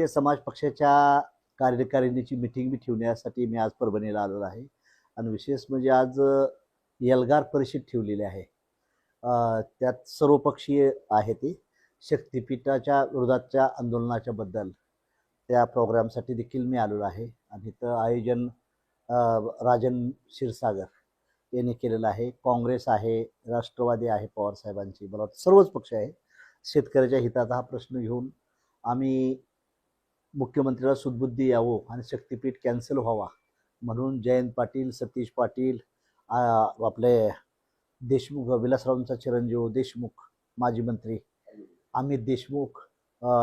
समाज पक्षाच्या कार्यकारिणीची मीटिंग ठेवण्यासाठी मी आज परभणीला आलेलो आहे आणि विशेष म्हणजे आज एल्गार परिषद ठेवलेली आहे. त्यात सर्वपक्षीय आहे ती शक्तिपीठाच्या विरोधाच्या आंदोलनाच्या बद्दल त्या प्रोग्रामसाठी देखील मी आलेलो आहे आणि इथं आयोजन राजन क्षीरसागर यांनी केलेलं आहे. काँग्रेस आहे, राष्ट्रवादी आहे पवार साहेबांची, मला वाटतं सर्वच पक्ष आहे. शेतकऱ्याच्या हिताचा हा प्रश्न घेऊन आम्ही मुख्यमंत्र्याला सुदबुद्धी यावं आणि शक्तिपीठ कॅन्सल व्हावा म्हणून जयंत पाटील, सतीश पाटील, आपले देशमुख, विलासरावांचा चिरंजीव देशमुख, माजी मंत्री अमित देशमुख,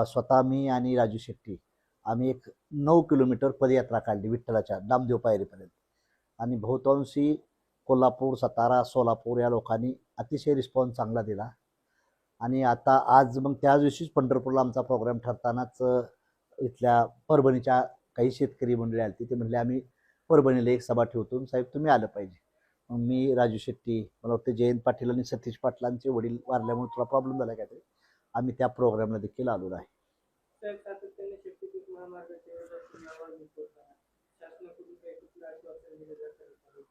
स्वतः मी आणि राजू शेट्टी आम्ही एक 9 किलोमीटर पदयात्रा काढली विठ्ठलाच्या नामदेव पायरीपर्यंत आणि बहुतांशी कोल्हापूर, सातारा, सोलापूर या लोकांनी अतिशय रिस्पॉन्स चांगला दिला. आणि आता आज मग त्याच दिवशीच पंढरपूरला आमचा प्रोग्राम ठरतानाच इथल्या परभणीच्या काही शेतकरी मंडळी आली. ते म्हणले आम्ही परभणीला एक सभा ठेवतो, साहेब तुम्ही आलं पाहिजे. मग मी, राजू शेट्टी, मला वाटतं जयंत पाटील आणि सतीश पाटलांचे वडील वारल्यामुळे थोडा प्रॉब्लेम झाला काय, आम्ही त्या प्रोग्रामला देखील आलेलो आहे.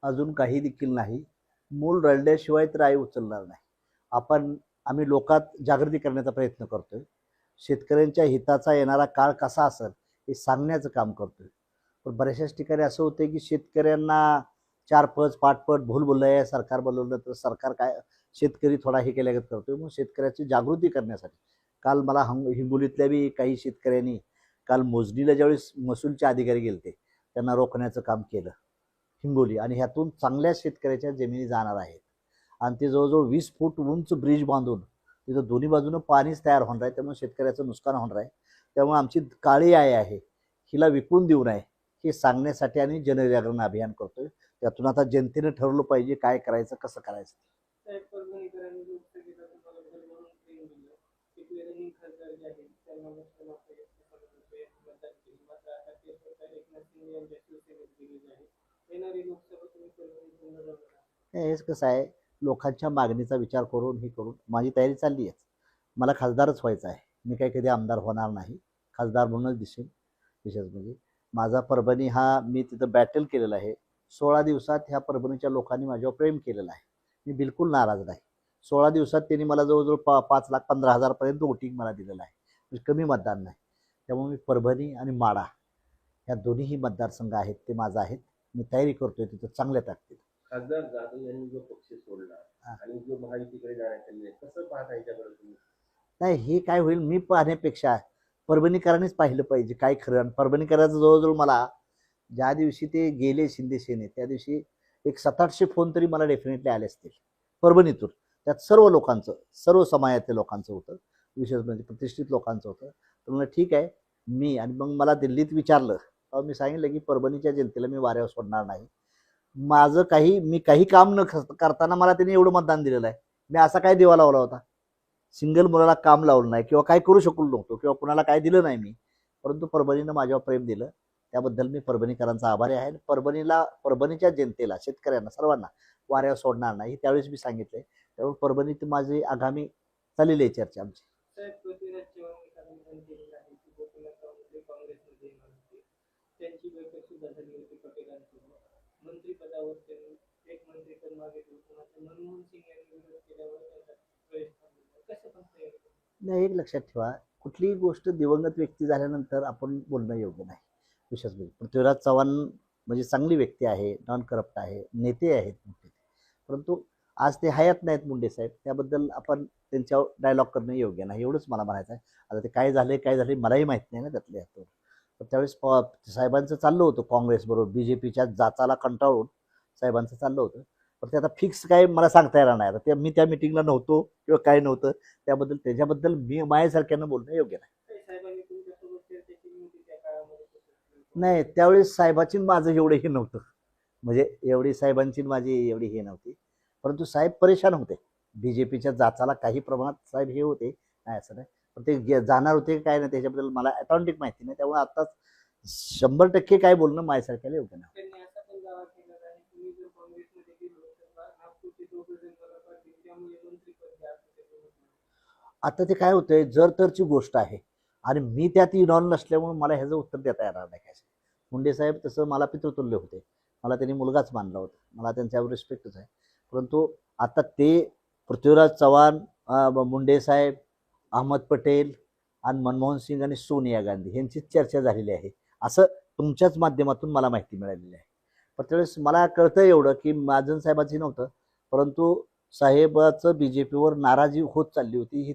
अजून काही देखील नाही. मूल रडल्याशिवाय तर आई उचलणार नाही. आम्ही लोकात जागृती करण्याचा प्रयत्न करतोय. शेतकऱ्यांच्या हिताचा येणारा काळ कसा असेल हे सांगण्याचं काम करतोय. पण बऱ्याचशाच ठिकाणी असं होतं की शेतकऱ्यांना 4 पाठपट भूल बोललंय, सरकार बोलवलं तर सरकार काय, शेतकरी थोडा हे केल्यागत करतोय. मग शेतकऱ्याची जागृती करण्यासाठी काल मला हिंगोलीतल्या बी काही शेतकऱ्यांनी काल मोजणीला ज्यावेळेस महसूलचे अधिकारी गेलते त्यांना रोखण्याचं काम केलं हिंगोली, आणि ह्यातून चांगल्या शेतकऱ्याच्या जमिनी जाणार आहेत आणि ते जवळजवळ 20 फूट उंच ब्रिज बांधून तिथं दोन्ही बाजूनं पाणीच तयार होणार आहे. त्यामुळे शेतकऱ्याचं नुकसान होणार आहे. त्यामुळे आमची काळी आहे हिला विकून देऊ नये हे सांगण्यासाठी आणि जनजागरण अभियान करतोय. त्यातून आता जनतेने ठरवलं पाहिजे काय करायचं, कसं करायचं. हेच कसं आहे, लोकांच्या मागणीचा विचार करून हे करून माझी तयारी चालली आहे. मला खासदारच व्हायचं आहे. मी काही कधी आमदार होणार नाही, खासदार म्हणूनच दिसेल. विशेष म्हणजे माझा परभणी हा मी तिथं बॅटल केलेला आहे. 16 दिवसात ह्या परभणीच्या लोकांनी माझ्यावर प्रेम केलेलं आहे. मी बिलकुल नाराज नाही. 16 दिवसात त्यांनी मला जवळजवळ 5,15,000 पर्यंत वोटिंग मला दिलेलं आहे. म्हणजे कमी मतदान नाही. त्यामुळे मी परभणी आणि माढा ह्या दोन्हीही मतदारसंघ आहेत ते माझा आहेत. मी तयारी करतोय तिथं चांगल्या ताकदीत. खासदार जाधव यांनी जो पक्ष सोडला आणि जो महायुतीकडे जाण्याचे कसं पाहता याच्याकडे तुम्ही? नाही, हे काय होईल मी पाहण्यापेक्षा परभणीकरांनीच पाहिलं पाहिजे काय खरं. परभणीकरांचं जवळजवळ मला ज्या दिवशी ते गेले शिंदे सेनेत त्या दिवशी एक 700-800 फोन तरी मला डेफिनेटली आले असतील परभणीतून. त्यात सर्व लोकांचं, सर्व समाजातल्या लोकांचं होतं, विशेष म्हणजे प्रतिष्ठित लोकांचं होतं. तर म्हणलं ठीक आहे मी, आणि मग मला दिल्लीत विचारलं तेव्हा मी सांगितलं की परभणीच्या जनतेला मी वाऱ्यावर सोडणार नाही. मी काही काम न करताना मला त्यांनी एवढं मतदान दिलेलं आहे. मी असा काय देवा लावला होता? सिंगल मुलाला काम लावलं नाही किंवा काय करू शकलो नव्हतो किंवा कुणाला काय दिलं नाही मी, परंतु परभणीनं माझ्यावर प्रेम दिलं. त्याबद्दल मी परभणीकरांचा आभारी आहे. परभणीच्या जनतेला, शेतकऱ्यांना, सर्वांना वाऱ्यावर सोडणार नाही त्यावेळेस मी सांगितलंय. त्यामुळे परभणीत माझी आगामी चाललेली आहे चर्चा आमची. नाही, एक लक्षात ठेवा, कुठलीही गोष्ट दिवंगत व्यक्ती झाल्यानंतर आपण बोलणं योग्य नाही. विशेष म्हणजे पृथ्वीराज चव्हाण म्हणजे चांगली व्यक्ती आहे, नॉन करप्ट आहे, नेते आहेत मोठे, परंतु आज ते हयात नाहीत मुंडे साहेब. त्याबद्दल आपण त्यांच्यावर डायलॉग करणं योग्य नाही, एवढंच मला म्हणायचं आहे. आता ते काय झाले मलाही माहीत नाही ना त्यातले हातून. तर त्यावेळेस साहेबांचं चाललं होतं काँग्रेसबरोबर, बीजेपीच्या जाचाला कंटाळून साहेबांचं चाललं होतं. पण ते आता फिक्स काय मला सांगता येणार नाही. आता मी त्या मिटिंगला नव्हतो किंवा काय नव्हतं, त्याच्याबद्दल मी माझ्यासारख्यानं बोलणं योग्य नाही. नाही, त्यावेळेस साहेबाची माझं एवढं हे नव्हतं, म्हणजे एवढी साहेबांची माझी एवढी हे नव्हती. परंतु साहेब परेशान होते बीजेपीच्या जाचाला, काही प्रमाणात साहेब हे होते, नाही असं नाही. पण ते जाणार होते काय नाही त्याच्याबद्दल मला अटॉन्टिक माहिती नाही. त्यामुळे आता 100% काय बोलणं माझ्यासारख्याला योग्य नाही. आता ते काय होतंय, जर तरची गोष्ट आहे. आणि मी त्यात इन्व्हॉल्व नसल्यामुळे मला ह्याचं उत्तर देता येणार नाही. काय मुंडे साहेब तसं मला पितृतुल्य होते, मला त्यांनी मुलगाच मानला होता, मला त्यांच्यावर रिस्पेक्टच आहे. परंतु आता ते पृथ्वीराज चव्हाण, मुंडे साहेब, अहमद पटेल आणि मनमोहन सिंग आणि सोनिया गांधी यांचीच चर्चा झालेली आहे असं तुमच्याच माध्यमातून मला माहिती मिळालेली आहे. पण त्यावेळेस मला कळतं एवढं की महाजन साहेबांची नव्हतं, परंतु साहेबाचं बी जे पीवर नाराजी होत चालली होती, हे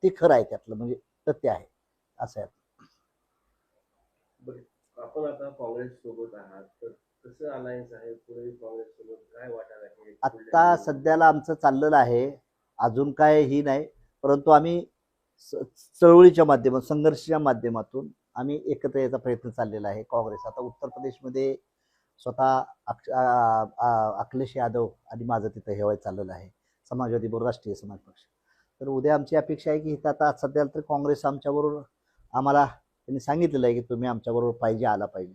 ते खरं आहे, त्यातलं म्हणजे तथ्य आहे असं आहे. आपण आता काँग्रेस सोबत आहात, तर कसं अलायन्स आहे पुढे काँग्रेस सोबत, काय वाटत आहे? आत्ता सध्याला आमचं चाललेलं आहे, अजून काय ही नाही, परंतु आम्ही चळवळीच्या माध्यमातून, संघर्षाच्या माध्यमातून आम्ही एकत्र यायचा प्रयत्न चाललेला आहे. काँग्रेस आता उत्तर प्रदेशमध्ये स्वतः अखिलेश यादव आणि माझं तिथं हेवाय चाललेलं आहे, समाजवादी बरोबर राष्ट्रीय समाज पक्ष. तर उद्या आमची अपेक्षा आहे की इथं आता सध्या तर काँग्रेस आमच्याबरोबर, आम्हाला त्यांनी सांगितलेलं आहे की तुम्ही आमच्याबरोबर पाहिजे, आला पाहिजे,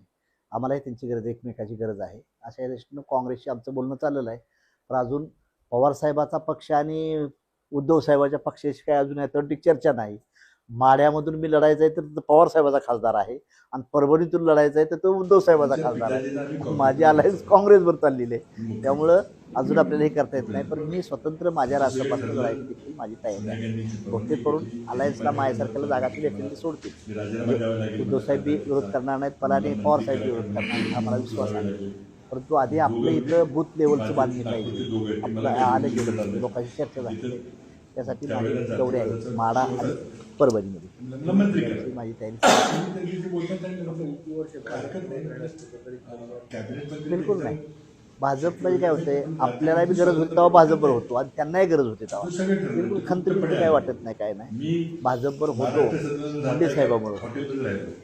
आम्हालाही त्यांची गरज, एकमेकाची गरज आहे, अशा दृष्टीनं काँग्रेसशी आमचं बोलणं चाललेलं आहे. पण अजून पवारसाहेबाचा पक्ष आणि उद्धव साहेबाच्या पक्षाची काय अजून याच्यावरती चर्चा नाही. माढ्यामधून मी लढायचं आहे तर पवार साहेबाचा खासदार आहे, आणि परभणीतून लढायचं आहे तर तो उद्धव साहेबाचा खासदार आहे. माझी अलायन्स काँग्रेसवर चाललेली आहे, त्यामुळं अजून आपल्याला हे करता येत नाही. पण मी स्वतंत्र माझ्या राष्ट्रापासून लढायची देखील माझी तयारी आहे. बहुतेक करून अलायन्सला माझ्यासारख्याला जागातील व्यक्ती सोडतील. म्हणजे उद्धव साहेब बी विरोध करणार नाहीत, मला आणि पवार साहेब विरोध करणार नाहीत, आम्हाला विश्वास आहे. परंतु आधी आपलं इथं बूथ लेवलचं बांधणी पाहिजे, आपलं आलं गेलं पाहिजे, लोकांची चर्चा झाली, त्यासाठी माझे दौरे आहेत माढा आणि परभणीमध्ये, माझी तयारी. बिलकुल नाही. भाजपमध्ये काय होते, आपल्याला बी गरज होती तेव्हा भाजपवर होतो, आणि त्यांनाही गरज होती तेव्हा, बिलकुल खंत बिलकुल काय वाटत नाही, काय नाही, भाजपवर होतो. मुंडे साहेबामुळे,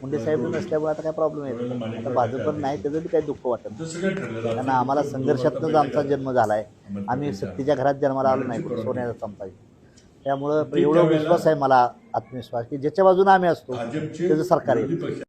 मुंडे साहेब नसल्यामुळे आता काय प्रॉब्लेम येतो, आता भाजपवर नाही त्याचं बी काही दुःख वाटत नाही. कारण आम्हाला संघर्षातूनच आमचा जन्म झाला आहे, आम्ही सत्तेच्या घरात जन्माला आलो नाही, सोन्याचा चमचा. त्यामुळं एवढा विश्वास आहे मला, आत्मविश्वास, की ज्याच्या बाजूने आम्ही असतो त्याचं सरकार आहे.